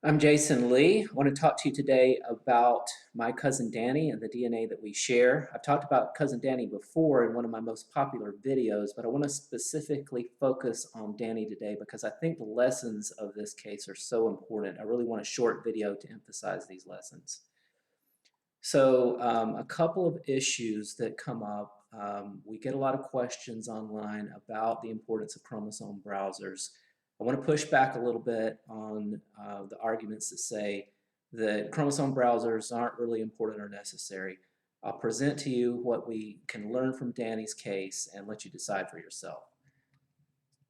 I'm Jason Lee. I want to talk to you today about my cousin Danny and the DNA that we share. I've talked about cousin Danny before in one of my most popular videos, but I want to specifically focus on Danny today because I think the lessons of this case are so important. I really want a short video to emphasize these lessons. A couple of issues that come up. We get a lot of questions online about the importance of chromosome browsers. I want to push back a little bit on the arguments that say that chromosome browsers aren't really important or necessary. I'll present to you what we can learn from Danny's case and let you decide for yourself.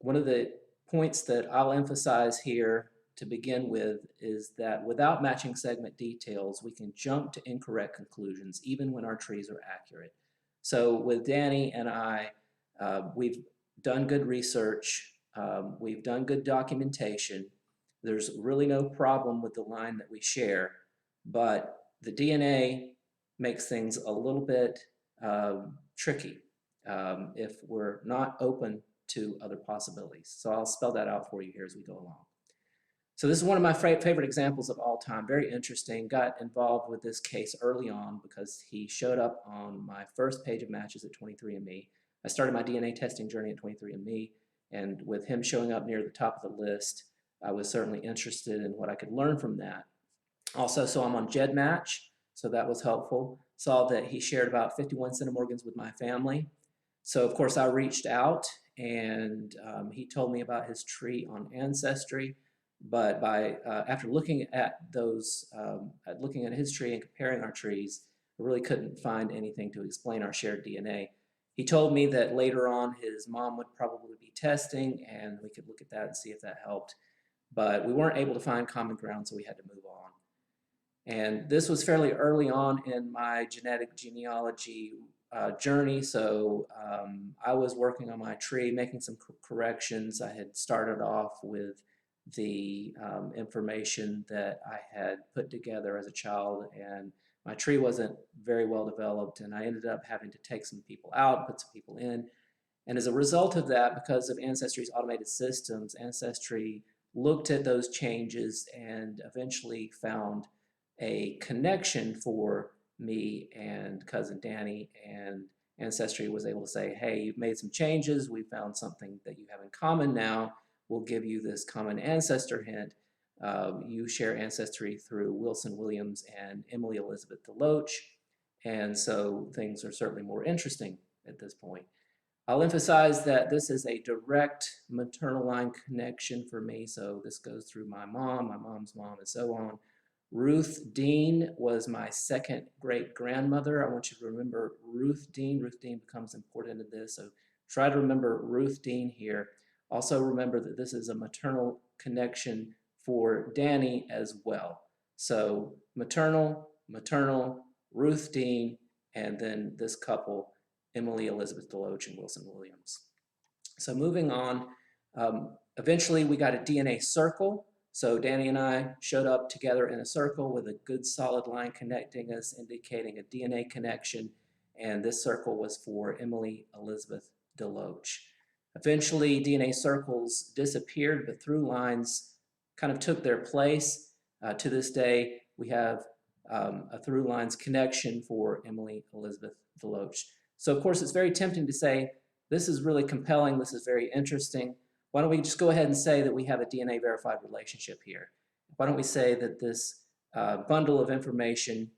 One of the points that I'll emphasize here to begin with is that without matching segment details, we can jump to incorrect conclusions even when our trees are accurate. So with Danny and I, we've done good research, we've done good documentation. There's really no problem with the line that we share, but the DNA makes things a little bit tricky if we're not open to other possibilities. So I'll spell that out for you here as we go along. So this is one of my favorite examples of all time. Very interesting. Got involved with this case early on because he showed up on my first page of matches at 23andMe. I started my DNA testing journey at 23andMe, and with him showing up near the top of the list, I was certainly interested in what I could learn from that. Also saw him on GEDmatch, so that was helpful. Saw that he shared about 51 centimorgans with my family. So of course I reached out and he told me about his tree on Ancestry. But after looking at looking at his tree and comparing our trees, I really couldn't find anything to explain our shared DNA. He told me that later on his mom would probably be testing and we could look at that and see if that helped. But we weren't able to find common ground, so we had to move on. And this was fairly early on in my genetic genealogy journey, so I was working on my tree, making some corrections. I had started off with the information that I had put together as a child, and my tree wasn't very well developed, and I ended up having to take some people out, put some people in. And as a result of that, because of Ancestry's automated systems, Ancestry looked at those changes and eventually found a connection for me and cousin Danny, and Ancestry was able to say, hey, you've made some changes, we found something that you have in common now, we'll give you this common ancestor hint. You share ancestry through Wilson Williams and Emily Elizabeth DeLoach, and so things are certainly more interesting at this point. I'll emphasize that this is a direct maternal line connection for me, so this goes through my mom's mom, and so on. Ruth Deen was my second great-grandmother. I want you to remember Ruth Deen. Ruth Deen becomes important in this, so try to remember Ruth Deen here. Also remember that this is a maternal connection for Danny as well. So maternal, Ruth Deen, and then this couple, Emily Elizabeth DeLoach and Wilson Williams. So moving on, eventually we got a DNA circle. So Danny and I showed up together in a circle with a good solid line connecting us, indicating a DNA connection, and this circle was for Emily Elizabeth DeLoach. Eventually, DNA circles disappeared, but through lines kind of took their place. To this day, we have a through lines connection for Emily Elizabeth DeLoach. So of course, it's very tempting to say, this is really compelling, this is very interesting. Why don't we just go ahead and say that we have a DNA verified relationship here? Why don't we say that this bundle of information,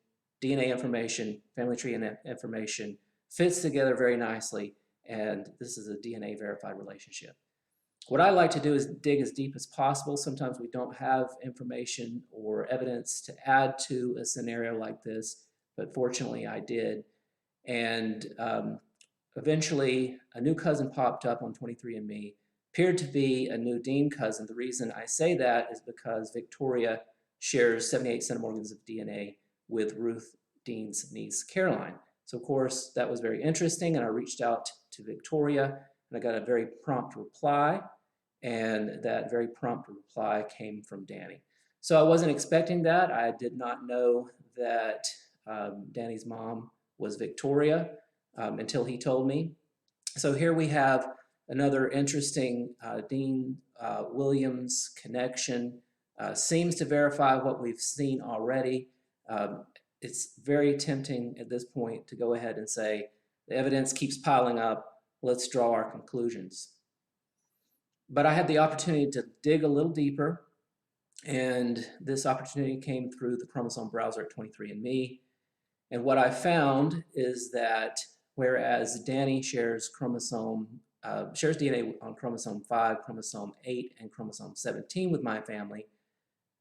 DNA information, family tree information, fits together very nicely, and this is a DNA verified relationship. What I like to do is dig as deep as possible. Sometimes we don't have information or evidence to add to a scenario like this, but fortunately I did. And eventually a new cousin popped up on 23andMe, appeared to be a new Deen cousin. The reason I say that is because Victoria shares 78 centimorgans of DNA with Ruth Deen's niece, Caroline. So of course that was very interesting, and I reached out to Victoria and I got a very prompt reply, and that very prompt reply came from Danny. So I wasn't expecting that. I did not know that Danny's mom was Victoria until he told me. So here we have another interesting Deen Williams connection. seems to verify what we've seen already. It's very tempting at this point to go ahead and say, the evidence keeps piling up, let's draw our conclusions. But I had the opportunity to dig a little deeper, and this opportunity came through the Chromosome Browser at 23andMe. And what I found is that whereas Danny shares DNA on chromosome 5, chromosome 8, and chromosome 17 with my family,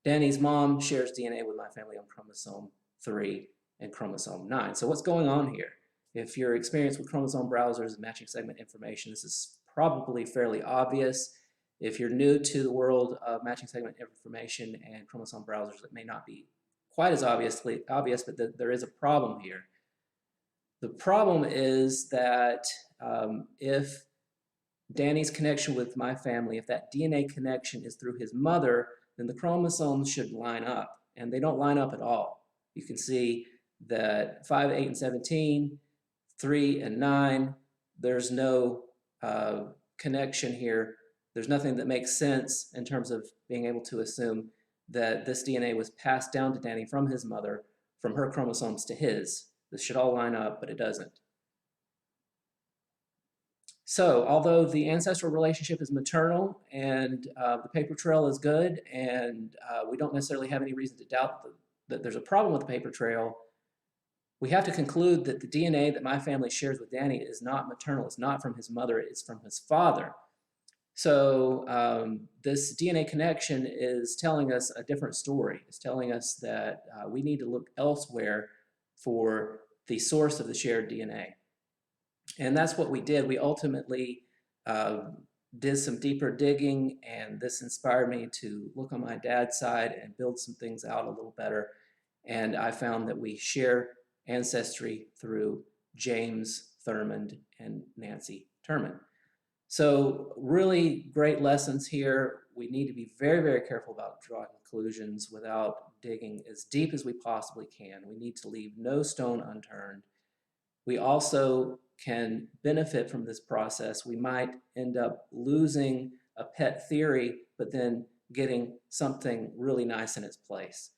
Danny's mom shares DNA with my family on chromosome 3 and chromosome 9. So what's going on here? If you're experienced with chromosome browsers and matching segment information, this is probably fairly obvious. If you're new to the world of matching segment information and chromosome browsers, it may not be quite as obvious, but there is a problem here. The problem is that if Danny's connection with my family, if that DNA connection is through his mother, then the chromosomes should line up, and they don't line up at all. You can see that 5, 8, and 17, 3, and 9, there's no connection here. There's nothing that makes sense in terms of being able to assume that this DNA was passed down to Danny from his mother, from her chromosomes to his. This should all line up, but it doesn't. So, although the ancestral relationship is maternal and the paper trail is good, and we don't necessarily have any reason to doubt that there's a problem with the paper trail, we have to conclude that the DNA that my family shares with Danny is not maternal. It's not from his mother, it's from his father. So this DNA connection is telling us a different story. It's telling us that we need to look elsewhere for the source of the shared DNA. And that's what we did. We ultimately did some deeper digging, and this inspired me to look on my dad's side and build some things out a little better. And I found that we share ancestry through James Thurmond and Nancy Terman. So really great lessons here. We need to be very, very careful about drawing conclusions without digging as deep as we possibly can. We need to leave no stone unturned. We also can benefit from this process. We might end up losing a pet theory, but then getting something really nice in its place.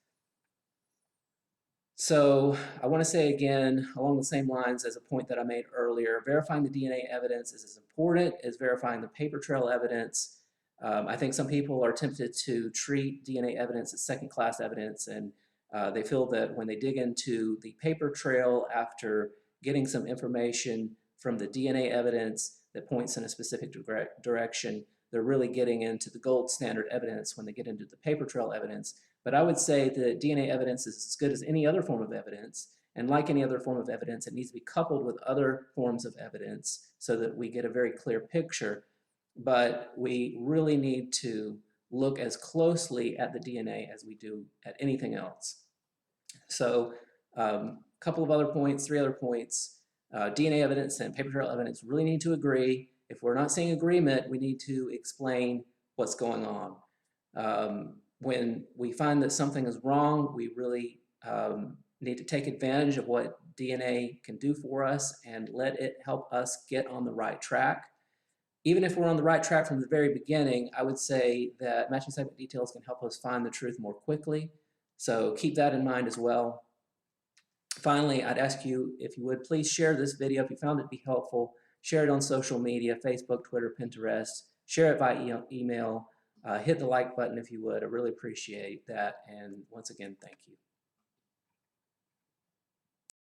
So I want to say again, along the same lines as a point that I made earlier, verifying the DNA evidence is as important as verifying the paper trail evidence. I think some people are tempted to treat DNA evidence as second-class evidence, and they feel that when they dig into the paper trail after getting some information from the DNA evidence that points in a specific direction, they're really getting into the gold standard evidence when they get into the paper trail evidence. But I would say that DNA evidence is as good as any other form of evidence, and like any other form of evidence, it needs to be coupled with other forms of evidence so that we get a very clear picture. But we really need to look as closely at the DNA as we do at anything else. So a couple of other points, 3 other points. DNA evidence and paper trail evidence really need to agree. If we're not seeing agreement, we need to explain what's going on. When we find that something is wrong, we really need to take advantage of what DNA can do for us and let it help us get on the right track. Even if we're on the right track from the very beginning, I would say that matching segment details can help us find the truth more quickly. So keep that in mind as well. Finally, I'd ask you, if you would, please share this video if you found it to be helpful. Share it on social media, Facebook, Twitter, Pinterest. Share it by email. Hit the like button if you would. I really appreciate that. And once again, thank you.